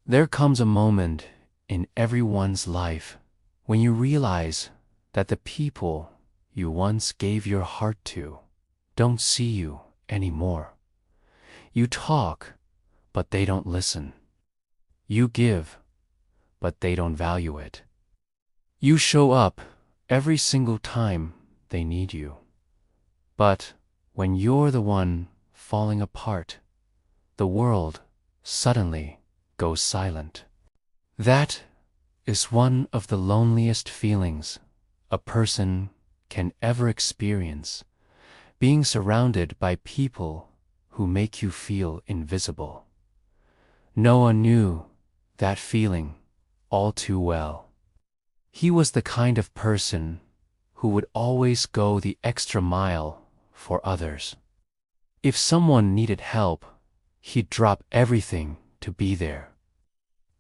There comes a moment in everyone's life when you realize that the people you once gave your heart to don't see you anymore. You talk, but they don't listen. You give, but they don't value it. You show up every single time they need you. But when you're the one falling apart, the world suddenly goes silent. That is one of the loneliest feelings a person can ever experience, being surrounded by people who make you feel invisible. Noah knew that feeling all too well. He was the kind of person who would always go the extra mile for others. If someone needed help, he'd drop everything to be there.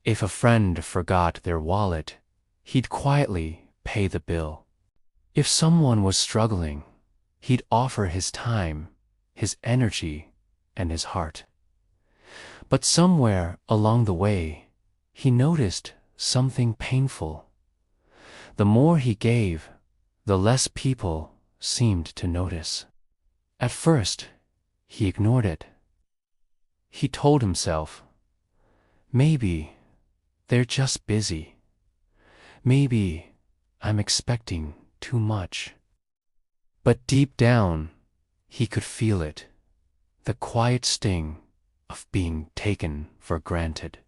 If a friend forgot their wallet, he'd quietly pay the bill. If someone was struggling, he'd offer his time, his energy, and his heart. But somewhere along the way, he noticed something painful. The more he gave, the less people seemed to notice. At first, he ignored it. He told himself, maybe they're just busy. Maybe I'm expecting too much. But deep down, he could feel it, the quiet sting of being taken for granted.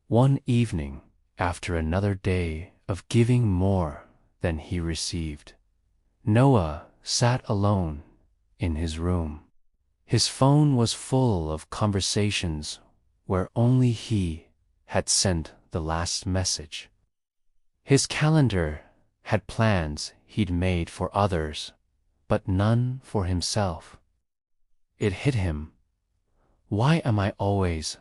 One evening, after another day of giving more than he received, Noah sat alone in his room. His phone was full of conversations where only he had sent the last message. His calendar had plans he'd made for others, but none for himself. It hit him. Why am I always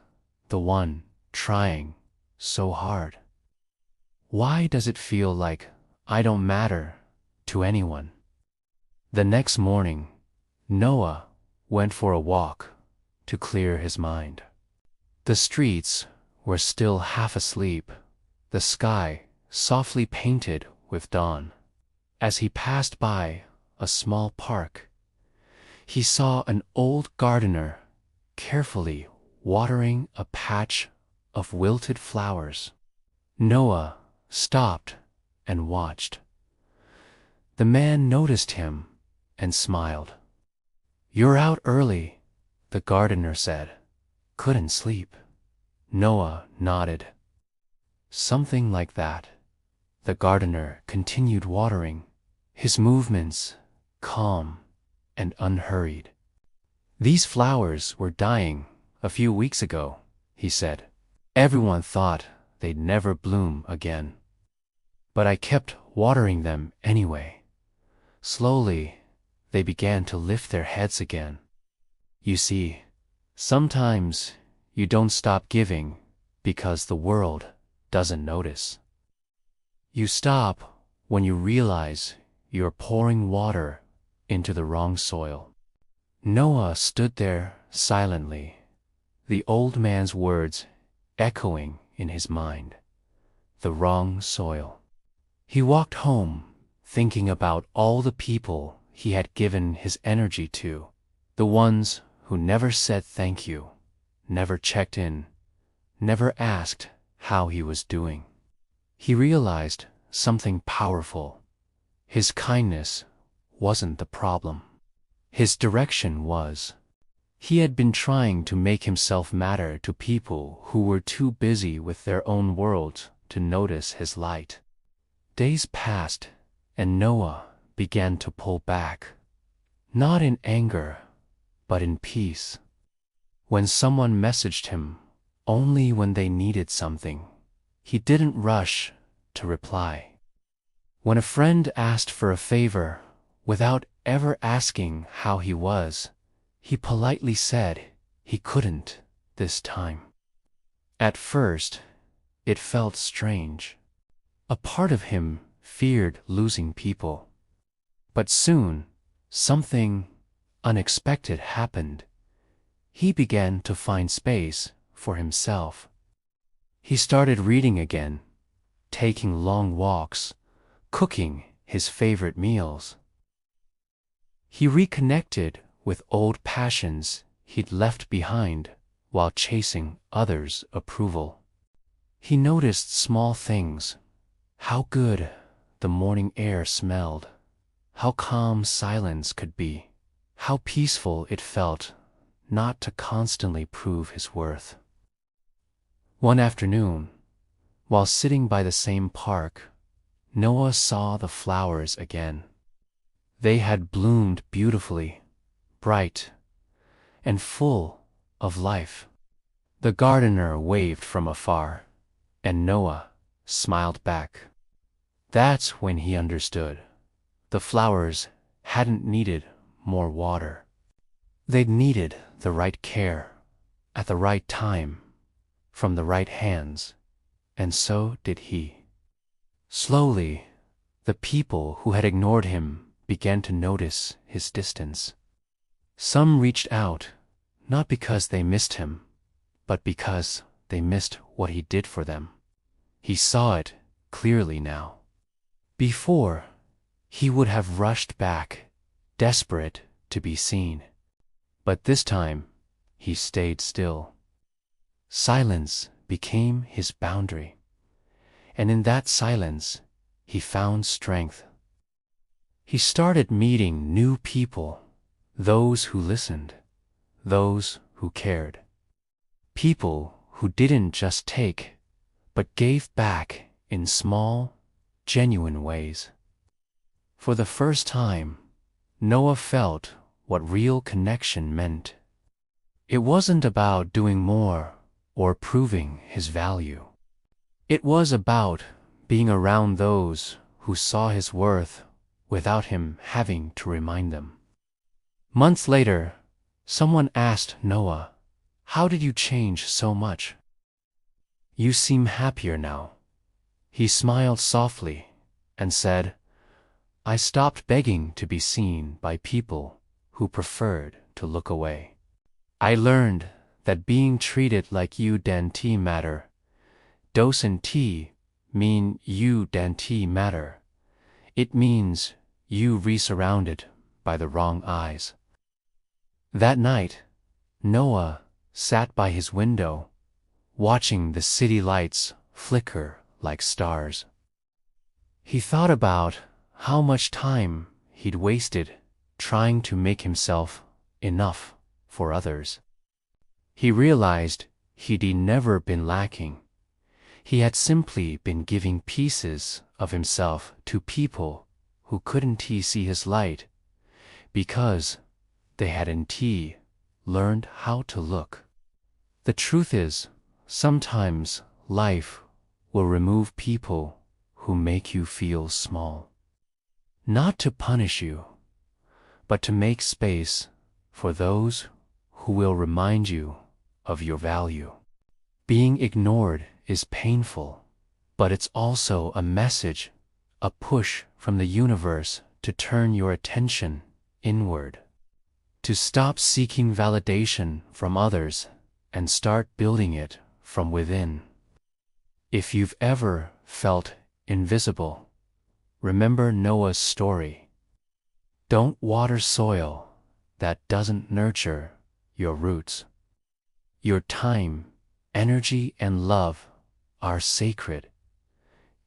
the one trying so hard? Why does it feel like I don't matter to anyone? The next morning, Noah went for a walk to clear his mind. The streets were still half asleep, the sky softly painted with dawn. As he passed by a small park, he saw an old gardener carefully watering a patch of wilted flowers. Noah stopped and watched. The man noticed him and smiled. "You're out early," the gardener said. "Couldn't sleep." Noah nodded. Something like that. The gardener continued watering, his movements calm and unhurried. "These flowers were dying a few weeks ago," he said. "Everyone thought they'd never bloom again. But I kept watering them anyway. Slowly, they began to lift their heads again. You see, sometimes you don't stop giving because the world doesn't notice. You stop when you realize you're pouring water into the wrong soil." Noah stood there silently, the old man's words echoing in his mind. The wrong soil. He walked home, thinking about all the people he had given his energy to, the ones who never said thank you, never checked in, never asked how he was doing. He realized something powerful. His kindness wasn't the problem. His direction was. He had been trying to make himself matter to people who were too busy with their own worlds to notice his light. Days passed, and Noah began to pull back, not in anger, but in peace. When someone messaged him, only when they needed something, he didn't rush to reply. When a friend asked for a favor, without ever asking how he was, he politely said he couldn't this time. At first, it felt strange. A part of him feared losing people. But soon, something unexpected happened. He began to find space for himself. He started reading again, taking long walks, cooking his favorite meals. He reconnected with old passions he'd left behind while chasing others' approval. He noticed small things, how good the morning air smelled, how calm silence could be, how peaceful it felt not to constantly prove his worth. One afternoon, while sitting by the same park, Noah saw the flowers again. They had bloomed beautifully, bright, and full of life. The gardener waved from afar, and Noah smiled back. That's when he understood. The flowers hadn't needed more water. They'd needed the right care, at the right time, from the right hands, and so did he. Slowly, the people who had ignored him began to notice his distance. Some reached out, not because they missed him, but because they missed what he did for them. He saw it clearly now. Before, he would have rushed back, desperate to be seen. But this time, he stayed still. Silence became his boundary, and in that silence, he found strength. He started meeting new people, those who listened, those who cared. People who didn't just take, but gave back in small, genuine ways. For the first time, Noah felt what real connection meant. It wasn't about doing more or proving his value. It was about being around those who saw his worth without him having to remind them. Months later, someone asked Noah, "How did you change so much? You seem happier now." He smiled softly and said, "I stopped begging to be seen by people who preferred to look away. I learned that being treated like you didn't matter. Doesn't mean you didn't matter. It means you resurrounded by the wrong eyes." That night, Noah sat by his window, watching the city lights flicker like stars. He thought about how much time he'd wasted trying to make himself enough for others. He realized he'd never been lacking. He had simply been giving pieces of himself to people who couldn't see his light because they hadn't learned how to look. The truth is, sometimes life will remove people who make you feel small. Not to punish you, but to make space for those who will remind you of your value. Being ignored is painful, but it's also a message, a push from the universe to turn your attention inward, to stop seeking validation from others and start building it from within. If you've ever felt invisible, remember Noah's story. Don't water soil that doesn't nurture your roots. Your time, energy, and love are sacred.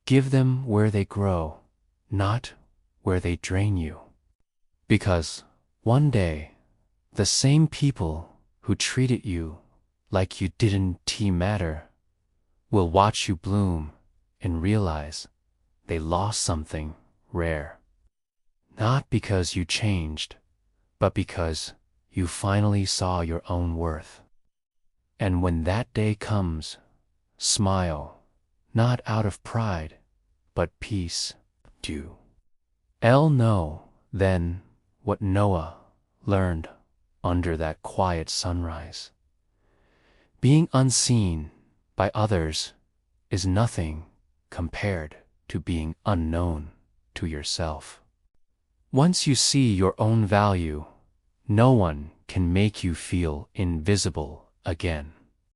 Give them where they grow, not where they drain you. Because one day, the same people who treated you like you didn't matter will watch you bloom and realize they lost something rare. Not because you changed, but because you finally saw your own worth. And when that day comes, smile, not out of pride, but peace. I'll know then what Noah learned under that quiet sunrise. Being unseen by others is nothing compared to being unknown to yourself. Once you see your own value, no one can make you feel invisible again.